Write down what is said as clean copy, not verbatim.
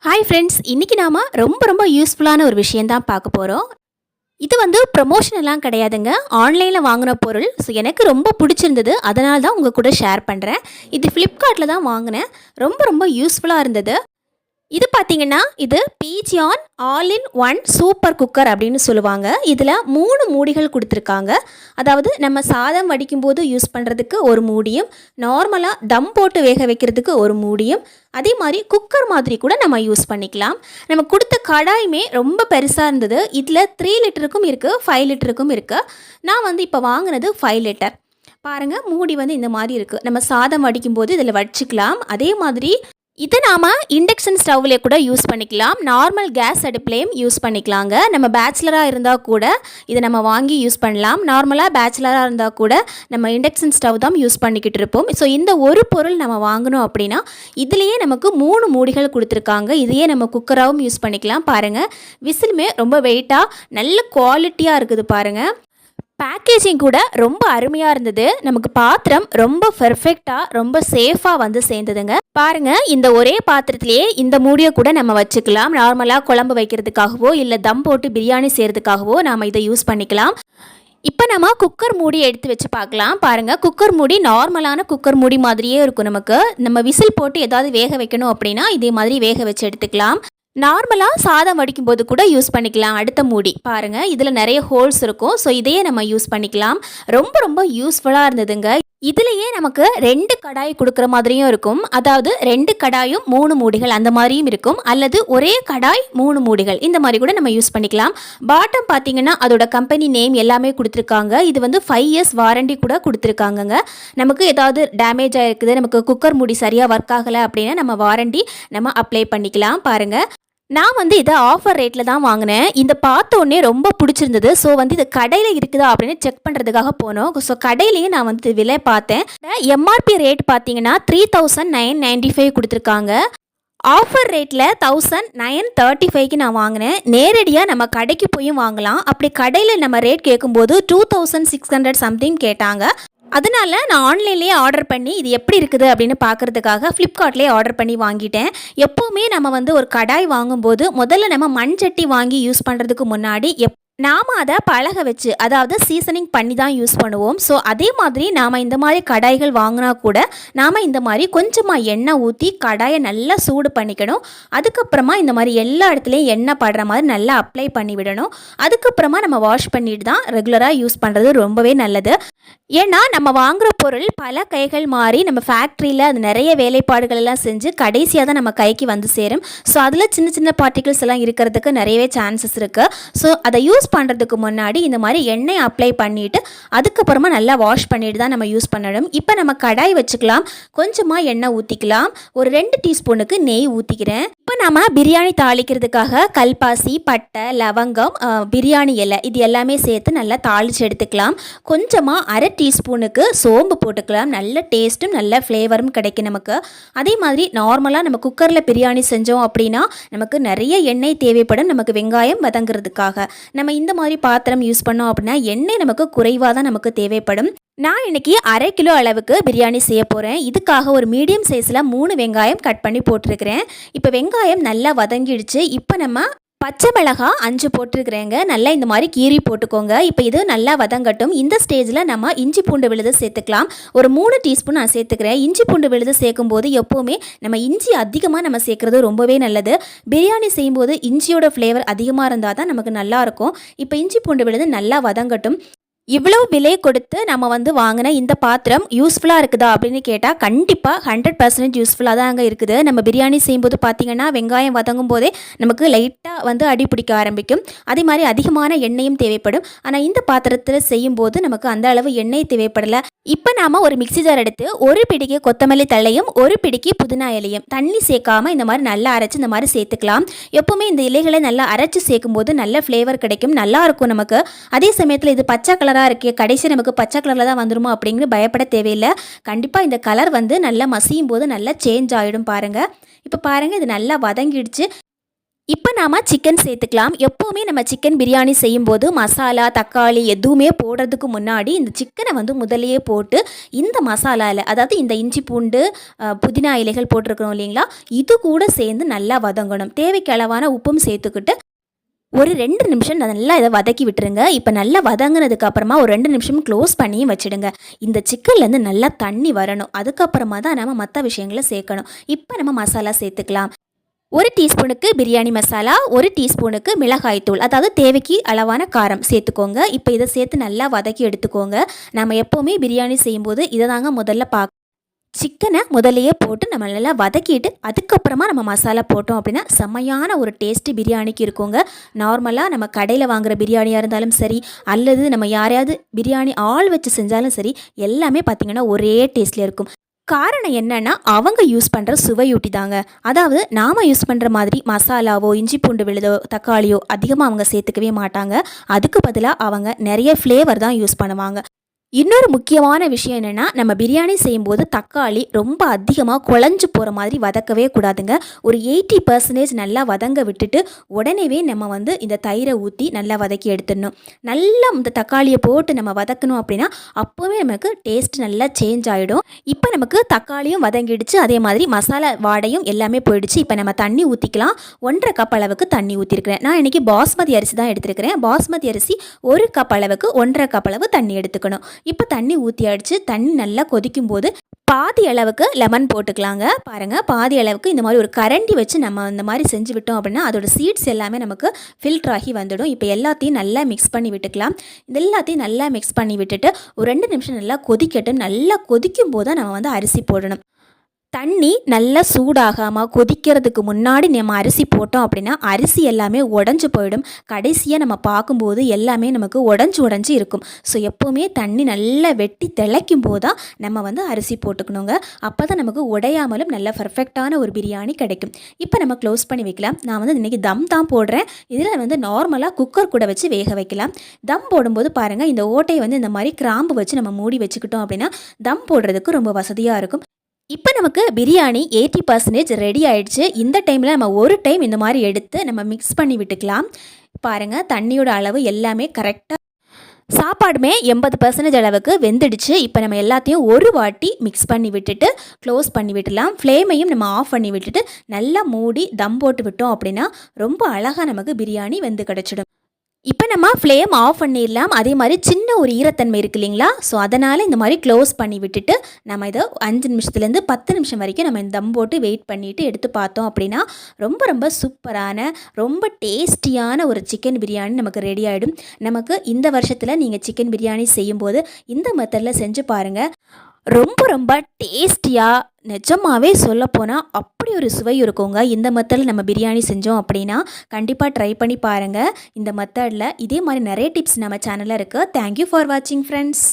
Hi friends, இன்றைக்கி நாம் ரொம்ப யூஸ்ஃபுல்லான ஒரு விஷயம் தான் பார்க்க போகிறோம். இது வந்து ப்ரமோஷன் எல்லாம் கிடையாதுங்க. ஆன்லைனில் வாங்கின பொருள். ஸோ எனக்கு ரொம்ப பிடிச்சிருந்தது, அதனால தான் உங்கள் கூட ஷேர் பண்ணுறேன். இது ஃப்ளிப்கார்ட்டில் தான் வாங்கினேன். ரொம்ப யூஸ்ஃபுல்லாக இருந்தது. இது பார்த்தீங்கன்னா, இது pigeon all in one super cooker அப்படின்னு சொல்லுவாங்க. இதில் 3 மூடிகள் கொடுத்துருக்காங்க. அதாவது நம்ம சாதம் வடிக்கும்போது யூஸ் பண்ணுறதுக்கு ஒரு மூடியும், நார்மலாக தம் போட்டு வேக வைக்கிறதுக்கு ஒரு மூடியும், அதே மாதிரி குக்கர் மாதிரி கூட நம்ம யூஸ் பண்ணிக்கலாம். நம்ம கொடுத்த கடாயுமே ரொம்ப பெருசாக இருந்தது. இதில் 3 லிட்டருக்கும் இருக்குது, 5 லிட்டருக்கும் இருக்குது. நான் வந்து இப்போ வாங்கினது 5 லிட்டர். பாருங்கள், மூடி வந்து இந்த மாதிரி இருக்குது. நம்ம சாதம் வடிக்கும்போது இதில் வடிச்சிக்கலாம். அதே மாதிரி இதை நாம் இண்டக்ஷன் ஸ்டவ்வில் கூட யூஸ் பண்ணிக்கலாம். நார்மல் கேஸ் அடுப்புலையும் யூஸ் பண்ணிக்கலாங்க. நம்ம பேச்சுலராக இருந்தால் கூட இதை நம்ம வாங்கி யூஸ் பண்ணலாம். நார்மலாக பேச்சுலராக இருந்தால் கூட நம்ம இண்டக்ஷன் ஸ்டவ் தான் யூஸ் பண்ணிக்கிட்டு இருப்போம். ஸோ இந்த ஒரு பொருள் நம்ம வாங்கணும் அப்படின்னா இதுலேயே நமக்கு 3 மூடிகள் கொடுத்துருக்காங்க. இதையே நம்ம குக்கராகவும் யூஸ் பண்ணிக்கலாம். பாருங்கள், விசிலுமே ரொம்ப வெயிட்டாக நல்ல குவாலிட்டியாக இருக்குது. பாருங்கள், பேக்கேஜிங் கூட ரொம்ப அருமையாக இருந்தது. நமக்கு பாத்திரம் ரொம்ப பெர்ஃபெக்டாக ரொம்ப சேஃபாக வந்து சேர்ந்ததுங்க. பாருங்கள், இந்த ஒரே பாத்திரத்திலேயே இந்த மூடியை கூட நம்ம வச்சுக்கலாம். நார்மலாக குழம்பு வைக்கிறதுக்காகவோ இல்லை தம் போட்டு பிரியாணி செய்கிறதுக்காகவோ நாம் இதை யூஸ் பண்ணிக்கலாம். இப்போ நம்ம குக்கர் மூடி எடுத்து வச்சு பார்க்கலாம். பாருங்கள், குக்கர் மூடி நார்மலான குக்கர் மூடி மாதிரியே இருக்கும். நம்ம விசில் போட்டு ஏதாவது வேக வைக்கணும் அப்படின்னா இதே மாதிரி வேக வச்சு எடுத்துக்கலாம். நார்மலாக சாதம் வடிக்கும்போது கூட யூஸ் பண்ணிக்கலாம். அடுத்த மூடி பாருங்கள், இதில் நிறைய ஹோல்ஸ் இருக்கும். ஸோ இதையே நம்ம யூஸ் பண்ணிக்கலாம். ரொம்ப யூஸ்ஃபுல்லாக இருந்ததுங்க. இதுலேயே நமக்கு 2 கடாய் கொடுக்குற மாதிரியும் இருக்கும். அதாவது 2 கடாயும் 3 மூடிகள் அந்த மாதிரியும் இருக்கும். அல்லது ஒரே கடாய் 3 மூடிகள் இந்த மாதிரி கூட நம்ம யூஸ் பண்ணிக்கலாம். பாட்டம் பார்த்தீங்கன்னா அதோட கம்பெனி நேம் எல்லாமே கொடுத்துருக்காங்க. இது வந்து 5 இயர்ஸ் வாரண்டி கூட கொடுத்துருக்காங்கங்க. நமக்கு ஏதாவது டேமேஜ் ஆகிருக்குது, நமக்கு குக்கர் மூடி சரியாக ஒர்க் ஆகலை அப்படின்னா நம்ம வாரண்டி நம்ம அப்ளை பண்ணிக்கலாம். பாருங்கள், நான் வந்து இதை ஆஃபர் ரேட்டில் தான் வாங்கினேன். இந்த பார்த்தோன்னே ரொம்ப பிடிச்சிருந்தது. ஸோ வந்து இது கடையில் இருக்குதா அப்படின்னு செக் பண்ணுறதுக்காக போனோம். ஸோ கடையிலேயே நான் வந்து விலை பார்த்தேன். எம்ஆர்பி ரேட் பார்த்தீங்கன்னா 3995 கொடுத்துருக்காங்க. ஆஃபர் ரேட்டில் 1935க்கு நான் வாங்கினேன். நேரடியாக நம்ம கடைக்கு போயும் வாங்கலாம். அப்படி கடையில் நம்ம ரேட் கேட்கும்போது 2600 சம்திங் கேட்டாங்க. அதனால நான் ஆன்லைன்லேயே ஆர்டர் பண்ணி இது எப்படி இருக்குது அப்படின்னு பார்க்குறதுக்காக ஃப்ளிப்கார்ட்லேயே ஆர்டர் பண்ணி வாங்கிட்டேன். எப்போவுமே நம்ம வந்து ஒரு கடாய் வாங்கும்போது முதல்ல நம்ம மண் சட்டி வாங்கி யூஸ் பண்ணுறதுக்கு முன்னாடி நாம் அதை பழக வச்சு, அதாவது சீசனிங் பண்ணி தான் யூஸ் பண்ணுவோம். ஸோ அதே மாதிரி நாம் இந்த மாதிரி கடாய்கள் வாங்கினா கூட நாம் இந்த மாதிரி கொஞ்சமாக எண்ணெய் ஊற்றி கடாயை நல்லா சூடு பண்ணிக்கணும். அதுக்கப்புறமா இந்த மாதிரி எல்லா இடத்துலையும் எண்ணெய் படுற மாதிரி நல்லா அப்ளை பண்ணி விடணும். அதுக்கப்புறமா நம்ம வாஷ் பண்ணிட்டு தான் ரெகுலராக யூஸ் பண்ணுறது ரொம்பவே நல்லது. ஏன்னா நம்ம வாங்குகிற பொருள் பல கைகள் மாறி நம்ம ஃபேக்ட்ரியில் அது நிறைய வேலைப்பாடுகள் எல்லாம் செஞ்சு கடைசியாக தான் நம்ம கைக்கு வந்து சேரும். ஸோ அதில் சின்ன பார்ட்டிகிள்ஸ் எல்லாம் இருக்கிறதுக்கு நிறையவே சான்சஸ் இருக்குது. ஸோ அதை யூஸ் பண்ணுறதுக்கு முன்னாடி இந்த மாதிரி எண்ணெய் அப்ளை பண்ணிவிட்டு அதுக்கப்புறமா நல்லா வாஷ் பண்ணிட்டு தான் நம்ம யூஸ் பண்ணணும். இப்போ நம்ம கடாய் வச்சுக்கலாம். கொஞ்சமாக எண்ணெய் ஊற்றிக்கலாம். ஒரு 2 டீஸ்பூனுக்கு நெய் ஊற்றிக்கிறேன். இப்போ நம்ம பிரியாணி தாளிக்கிறதுக்காக கல்பாசி, பட்டை, லவங்கம், பிரியாணி இலை இது எல்லாமே சேர்த்து நல்லா தாளித்து எடுத்துக்கலாம். கொஞ்சமாக 1/2 டீஸ்பூனுக்கு சோம்பு போட்டுக்கலாம். நல்ல டேஸ்ட்டும் நல்ல ஃப்ளேவரும் கிடைக்கும் நமக்கு. அதே மாதிரி நார்மலாக நம்ம குக்கரில் பிரியாணி செஞ்சோம் அப்படின்னா நமக்கு நிறைய எண்ணெய் தேவைப்படும். நமக்கு வெங்காயம் வதங்கிறதுக்காக நம்ம இந்த மாதிரி பாத்திரம் யூஸ் பண்ணோம் அப்படின்னா எண்ணெய் நமக்கு குறைவாக தான் நமக்கு தேவைப்படும். நான் இன்னைக்கு 1/2 கிலோ அளவுக்கு பிரியாணி செய்ய போகிறேன். இதுக்காக ஒரு மீடியம் சைஸில் 3 வெங்காயம் கட் பண்ணி போட்டிருக்கிறேன். இப்போ வெங்காயம் நல்லா வதங்கிடுச்சு. இப்போ நம்ம பச்சை மிளகாய் 5 போட்டிருக்கிறேங்க. நல்லா இந்த மாதிரி கீறி போட்டுக்கோங்க. இப்போ இது நல்லா வதங்கட்டும். இந்த ஸ்டேஜில் நம்ம இஞ்சி பூண்டு விழுது சேர்த்துக்கலாம். ஒரு 3 டீஸ்பூன் நான் சேர்த்துக்கிறேன். இஞ்சி பூண்டு விழுது சேர்க்கும் போது எப்போவுமே நம்ம இஞ்சி அதிகமாக நம்ம சேர்க்குறது ரொம்பவே நல்லது. பிரியாணி செய்யும்போது இஞ்சியோட ஃப்ளேவர் அதிகமாக இருந்தால் தான் நமக்கு நல்லாயிருக்கும். இப்போ இஞ்சி பூண்டு விழுது நல்லா வதங்கட்டும். இவ்வளோ விலை கொடுத்து நம்ம வந்து வாங்கின இந்த பாத்திரம் யூஸ்ஃபுல்லாக இருக்குதா அப்படின்னு கேட்டால் கண்டிப்பாக 100% யூஸ்ஃபுல்லாக தான் அங்கே இருக்குது. நம்ம பிரியாணி செய்யும்போது பார்த்திங்கன்னா வெங்காயம் வதங்கும் போதே நமக்கு லைட்டாக வந்து அடி பிடிக்க ஆரம்பிக்கும். அதே மாதிரி அதிகமான எண்ணெயும் தேவைப்படும். ஆனால் இந்த பாத்திரத்தில் செய்யும்போது நமக்கு அந்த அளவு எண்ணெய் தேவைப்படலை. இப்போ நாம் ஒரு மிக்ஸி ஜார் எடுத்து ஒரு பிடிக்கு கொத்தமல்லி தழையும் ஒரு பிடிக்கு புதினா இலையும் தண்ணி சேர்க்காமல் இந்த மாதிரி நல்லா அரைச்சி இந்த மாதிரி சேர்த்துக்கலாம். எப்போவுமே இந்த இலைகளை நல்லா அரைச்சி சேர்க்கும்போது நல்ல ஃப்ளேவர் கிடைக்கும், நல்லாயிருக்கும் நமக்கு. அதே சமயத்தில் இது பச்சை கலராக இருக்கே, கடைசி நமக்கு பச்சை கலரில் தான் வந்துருமோ அப்படிங்கிற பயப்பட தேவையில்லை. கண்டிப்பாக இந்த கலர் வந்து நல்லா மசியும் போது நல்லா சேஞ்ச் ஆகிடும். பாருங்கள், இப்போ பாருங்கள், இது நல்லா வதங்கிடுச்சு. இப்போ நாம சிக்கன் சேர்த்துக்கலாம். எப்போவுமே நம்ம சிக்கன் பிரியாணி செய்யும்போது மசாலா, தக்காளி எதுவுமே போடுறதுக்கு முன்னாடி இந்த சிக்கனை வந்து முதல்லயே போட்டு இந்த மசாலாவில், அதாவது இந்த இஞ்சி பூண்டு புதினா இலைகள் போட்டிருக்கிறோம் இல்லைங்களா, இது கூட சேர்ந்து நல்லா வதங்கணும். தேவைக்கு அளவான உப்பும் சேர்த்துக்கிட்டு ஒரு 2 நிமிஷம் நல்லா இதை வதக்கி விட்டுருங்க. இப்போ நல்லா வதங்கினதுக்கு அப்புறமா ஒரு 2 நிமிஷம் க்ளோஸ் பண்ணியும் வச்சுடுங்க. இந்த சிக்கன்லேருந்து நல்லா தண்ணி வரணும். அதுக்கப்புறமா தான் நம்ம மற்ற விஷயங்களை சேர்க்கணும். இப்போ நம்ம மசாலா சேர்த்துக்கலாம். 1 டீஸ்பூனுக்கு பிரியாணி மசாலா, 1 டீஸ்பூனுக்கு மிளகாய்த்தூள், அதாவது தேவைக்கு அளவான காரம் சேர்த்துக்கோங்க. இப்போ இதை சேர்த்து நல்லா வதக்கி எடுத்துக்கோங்க. நம்ம எப்போவுமே பிரியாணி செய்யும்போது இதை தாங்க முதல்ல சிக்கனை முதல்லையே போட்டு நம்ம நல்லா வதக்கிட்டு அதுக்கப்புறமா நம்ம மசாலா போட்டோம் அப்படின்னா செம்மையான ஒரு டேஸ்ட்டு பிரியாணிக்கு இருக்குங்க. நார்மலாக நம்ம கடையில் வாங்குகிற பிரியாணியாக இருந்தாலும் சரி, அல்லது நம்ம யாரையாவது பிரியாணி ஆள் வச்சு செஞ்சாலும் சரி, எல்லாமே பார்த்திங்கன்னா ஒரே டேஸ்ட்டில் இருக்கும். காரணம் என்னன்னா அவங்க யூஸ் பண்ணுற சுவையூட்டி தாங்க. அதாவது நாம் யூஸ் பண்ணுற மாதிரி மசாலாவோ இஞ்சி பூண்டு விழுதோ தக்காளியோ அதிகமாக அவங்க சேர்த்துக்கவே மாட்டாங்க. அதுக்கு பதிலாக அவங்க நிறைய ஃப்ளேவர் தான் யூஸ் பண்ணுவாங்க. இன்னொரு முக்கியமான விஷயம் என்னென்னா, நம்ம பிரியாணி செய்யும்போது தக்காளி ரொம்ப அதிகமாக குழஞ்சு போகிற மாதிரி வதக்கவே கூடாதுங்க. ஒரு 80% நல்லா வதங்க விட்டுட்டு உடனேவே நம்ம வந்து இந்த தயிரை ஊற்றி நல்லா வதக்கி எடுத்துடணும். நல்லா இந்த தக்காளியை போட்டு நம்ம வதக்கணும் அப்படின்னா அப்போவே நமக்கு டேஸ்ட் நல்லா சேஞ்ச் ஆகிடும். இப்போ நமக்கு தக்காளியும் வதங்கிடுச்சு, அதே மாதிரி மசாலா வாடையும் எல்லாமே போயிடுச்சு. இப்போ நம்ம தண்ணி ஊற்றிக்கலாம். 1.5 கப் அளவுக்கு தண்ணி ஊற்றிருக்கிறேன். நான் இன்றைக்கி பாஸ்மதி அரிசி தான் எடுத்துருக்கிறேன். பாஸ்மதி அரிசி 1 கப் அளவுக்கு 1.5 கப் அளவு தண்ணி எடுத்துக்கணும். இப்போ தண்ணி ஊற்றியாச்சு. தண்ணி நல்லா கொதிக்கும் போது பாதி அளவுக்கு லெமன் போட்டுக்கலாங்க. பாருங்கள், பாதி அளவுக்கு இந்த மாதிரி ஒரு கரண்டி வச்சு நம்ம இந்த மாதிரி செஞ்சு விட்டோம் அப்படின்னா அதோட சீட்ஸ் எல்லாமே நமக்கு ஃபில்டர் ஆகி வந்துடும். இப்போ எல்லாத்தையும் நல்லா மிக்ஸ் பண்ணி விட்டுக்கலாம். இது எல்லாத்தையும் நல்லா மிக்ஸ் பண்ணி விட்டுட்டு ஒரு 2 நிமிஷம் நல்லா கொதிக்கட்டும். நல்லா கொதிக்கும் போது தான் நம்ம வந்து அரிசி போடணும். தண்ணி நல்லா சூடாகாமல் கொதிக்கிறதுக்கு முன்னாடி நம்ம அரிசி போட்டோம் அப்படின்னா அரிசி எல்லாமே உடஞ்சி போயிடும். கடைசியாக நம்ம பார்க்கும்போது எல்லாமே நமக்கு உடஞ்சி இருக்கும். ஸோ எப்போவுமே தண்ணி நல்லா வெட்டி திளைக்கும் போது தான் நம்ம வந்து அரிசி போட்டுக்கணுங்க. அப்போ தான் நமக்கு உடையாமலும் நல்ல பர்ஃபெக்டான ஒரு பிரியாணி கிடைக்கும். இப்போ நம்ம க்ளோஸ் பண்ணி வைக்கலாம். நான் வந்து இன்றைக்கி தம் தான் போடுறேன். இதில் வந்து நார்மலாக குக்கர் கூட வச்சு வேக வைக்கலாம். தம் போடும்போது பாருங்கள், இந்த ஓட்டையை வந்து இந்த மாதிரி கிராம்பு வச்சு நம்ம மூடி வச்சுக்கிட்டோம் அப்படின்னா தம் போடுறதுக்கு ரொம்ப வசதியாக இருக்கும். இப்போ நமக்கு பிரியாணி 80% ரெடி ஆயிடுச்சு. இந்த டைமில் நம்ம ஒரு டைம் இந்த மாதிரி எடுத்து நம்ம மிக்ஸ் பண்ணி விட்டுக்கலாம். பாருங்கள், தண்ணியோட அளவு எல்லாமே கரெக்டாக, சாப்பாடுமே 80% அளவுக்கு வெந்துடுச்சு. இப்போ நம்ம எல்லாத்தையும் ஒரு வாட்டி மிக்ஸ் பண்ணி விட்டுட்டு க்ளோஸ் பண்ணி விட்டுலாம். ஃப்ளேமையும் நம்ம ஆஃப் பண்ணி விட்டுட்டு நல்லா மூடி தம் போட்டு விட்டோம் அப்படின்னா ரொம்ப அழகாக நமக்கு பிரியாணி வெந்து கிடச்சிடும். இப்போ நம்ம ஃப்ளேம் ஆஃப் பண்ணிடலாம். அதே மாதிரி சின்ன ஒரு ஈரத்தன்மை இருக்கு இல்லைங்களா, ஸோ அதனால் இந்த மாதிரி க்ளோஸ் பண்ணி விட்டுட்டு நம்ம இதை 5 நிமிஷத்துலேருந்து 10 நிமிஷம் வரைக்கும் நம்ம தம் போட்டு வெயிட் பண்ணிவிட்டு எடுத்து பார்த்தோம் அப்படின்னா ரொம்ப ரொம்ப சூப்பரான ரொம்ப டேஸ்டியான ஒரு சிக்கன் பிரியாணி நமக்கு ரெடி ஆகிடும். நமக்கு இந்த வருஷத்தில் நீங்கள் சிக்கன் பிரியாணி செய்யும்போது இந்த மெத்தடில் செஞ்சு பாருங்கள். ரொம்ப ரொம்ப டேஸ்டியாக, நிஜமாகவே சொல்லப்போனால் அப்படி ஒரு சுவை இருக்குங்க. இந்த மெத்தடில் நம்ம பிரியாணி செஞ்சோம் அப்படின்னா கண்டிப்பாக ட்ரை பண்ணி பாருங்கள். இந்த மெத்தடில் இதே மாதிரி நிறைய டிப்ஸ் நம்ம சேனலில் இருக்குது. தேங்க்யூ ஃபார் வாட்சிங் ஃப்ரெண்ட்ஸ்.